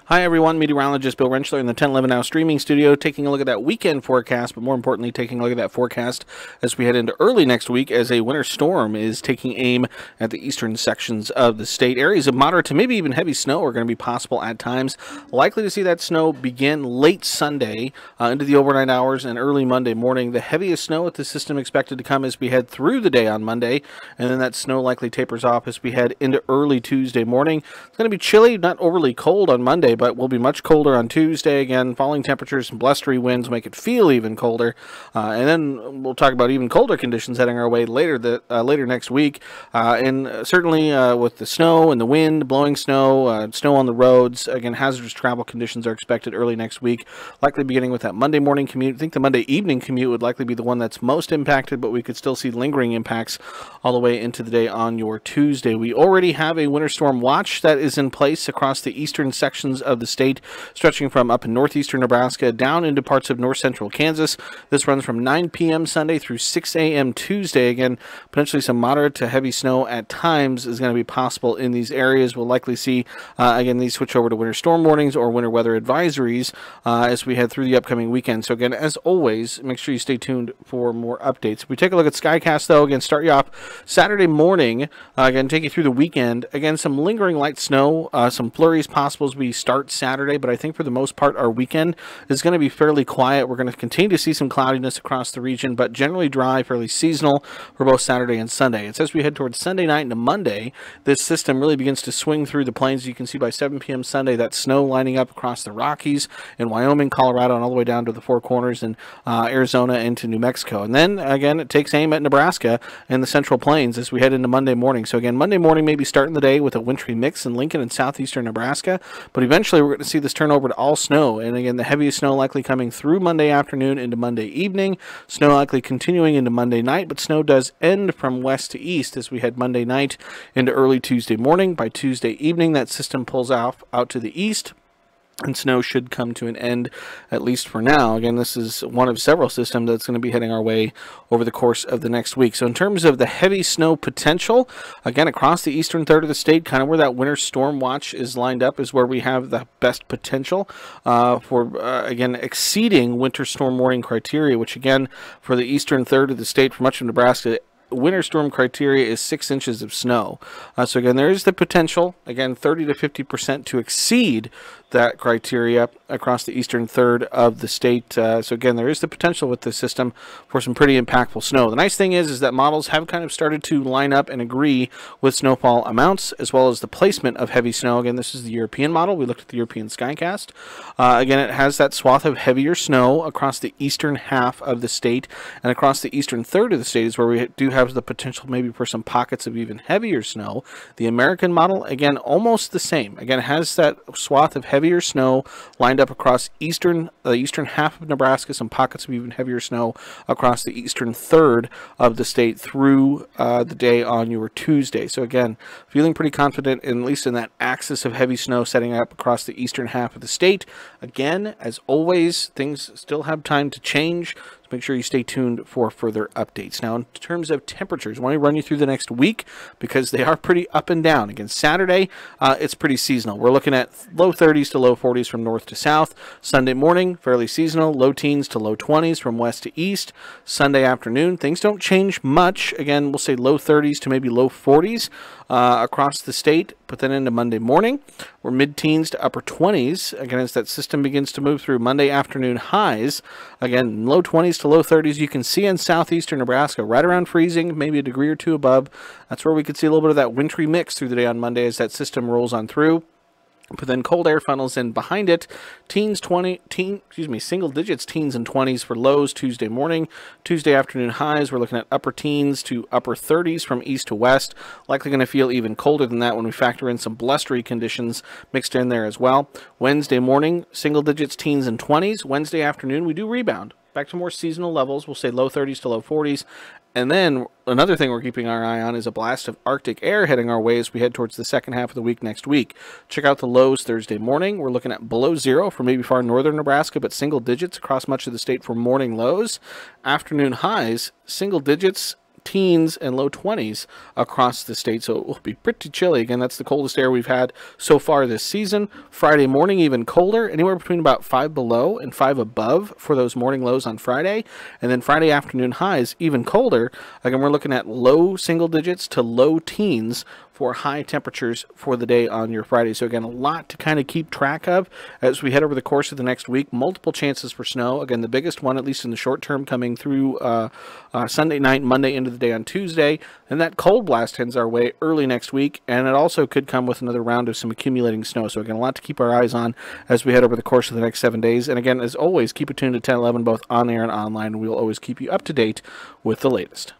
Hi everyone, meteorologist Bill Rentschler in the 1011 Now streaming studio, taking a look at that weekend forecast, but more importantly, taking a look at that forecast as we head into early next week as a winter storm is taking aim at the eastern sections of the state. Areas of moderate to maybe even heavy snow are going to be possible at times. Likely to see that snow begin late Sunday into the overnight hours and early Monday morning. The heaviest snow with the system expected to come as we head through the day on Monday, and then that snow likely tapers off as we head into early Tuesday morning. It's going to be chilly, not overly cold on Monday, but will be much colder on Tuesday. Again, falling temperatures and blustery winds make it feel even colder. And then we'll talk about even colder conditions heading our way later next week. And certainly with the snow and the wind, blowing snow, snow on the roads, again, hazardous travel conditions are expected early next week, likely beginning with that Monday morning commute. I think the Monday evening commute would likely be the one that's most impacted, but we could still see lingering impacts all the way into the day on your Tuesday. We already have a winter storm watch that is in place across the eastern sections of the state, stretching from up in northeastern Nebraska down into parts of north central Kansas. This runs from 9 p.m. Sunday through 6 a.m. Tuesday. Again, potentially some moderate to heavy snow at times is going to be possible in these areas. We'll likely see, again, these switch over to winter storm warnings or winter weather advisories as we head through the upcoming weekend. So again, as always, make sure you stay tuned for more updates. If we take a look at Skycast, though, again, start you off Saturday morning, again, take you through the weekend. Again, some lingering light snow, some flurries possible as we start Saturday, but I think for the most part our weekend is going to be fairly quiet. We're going to continue to see some cloudiness across the region, but generally dry, fairly seasonal for both Saturday and Sunday. It's as we head towards Sunday night into Monday, this system really begins to swing through the plains. You can see by 7 p.m. Sunday that snow lining up across the Rockies in Wyoming, Colorado, and all the way down to the Four Corners in Arizona into New Mexico. And then again, it takes aim at Nebraska and the Central Plains as we head into Monday morning. So again, Monday morning maybe starting the day with a wintry mix in Lincoln and southeastern Nebraska, but eventually we're going to see this turn over to all snow. And again, the heaviest snow likely coming through Monday afternoon into Monday evening. Snow likely continuing into Monday night, but snow does end from west to east as we head Monday night into early Tuesday morning. By Tuesday evening, that system pulls out to the east, and snow should come to an end, at least for now. Again, this is one of several systems that's going to be heading our way over the course of the next week. So in terms of the heavy snow potential, again, across the eastern third of the state, kind of where that winter storm watch is lined up is where we have the best potential for, again, exceeding winter storm warning criteria, which, again, for the eastern third of the state, for much of Nebraska, winter storm criteria is 6 inches of snow. So again, there is the potential, again, 30 to 50% to exceed that criteria across the eastern third of the state. So again, there is the potential with this system for some pretty impactful snow. The nice thing is that models have kind of started to line up and agree with snowfall amounts as well as the placement of heavy snow. Again, this is the European model. We looked at the European Skycast. Again, it has that swath of heavier snow across the eastern half of the state, and across the eastern third of the state is where we do have the potential maybe for some pockets of even heavier snow. The American model, again, almost the same. Again, has that swath of heavier snow lined up across the eastern half of Nebraska, some pockets of even heavier snow across the eastern third of the state through the day on your Tuesday. So again, feeling pretty confident at least in that axis of heavy snow setting up across the eastern half of the state. Again, as always, things still have time to change. Make sure you stay tuned for further updates. Now, in terms of temperatures, I want to run you through the next week because they are pretty up and down. Again, Saturday, it's pretty seasonal. We're looking at low 30s to low 40s from north to south. Sunday morning, fairly seasonal, low teens to low 20s from west to east. Sunday afternoon, things don't change much. Again, we'll say low 30s to maybe low 40s across the state. Put that into Monday morning. We're mid-teens to upper 20s. Again, as that system begins to move through Monday afternoon highs. Again, low 20s to low 30s. You can see in southeastern Nebraska, right around freezing, maybe a degree or two above. That's where we could see a little bit of that wintry mix through the day on Monday as that system rolls on through. But then cold air funnels in behind it. Single digits, teens and 20s for lows Tuesday morning. Tuesday afternoon highs, we're looking at upper teens to upper 30s from east to west. Likely going to feel even colder than that when we factor in some blustery conditions mixed in there as well. Wednesday morning, single digits, teens and 20s. Wednesday afternoon, we do rebound back to more seasonal levels. We'll say low 30s to low 40s. And then another thing we're keeping our eye on is a blast of Arctic air heading our way as we head towards the second half of the week next week. Check out the lows Thursday morning. We're looking at below zero for maybe far northern Nebraska, but single digits across much of the state for morning lows. Afternoon highs, single digits, teens and low 20s across the state, so it will be pretty chilly. Again, that's the coldest air we've had so far this season. Friday morning, even colder, anywhere between about 5 below and 5 above for those morning lows on Friday. And then Friday afternoon highs, even colder. Again, we're looking at low single digits to low teens for high temperatures for the day on your Friday. So again, a lot to kind of keep track of as we head over the course of the next week. Multiple chances for snow. Again, the biggest one, at least in the short term, coming through Sunday night, Monday into the day on Tuesday. And that cold blast heads our way early next week. And it also could come with another round of some accumulating snow. So again, a lot to keep our eyes on as we head over the course of the next 7 days. And again, as always, keep it tuned to 1011 both on air and online. And we'll always keep you up to date with the latest.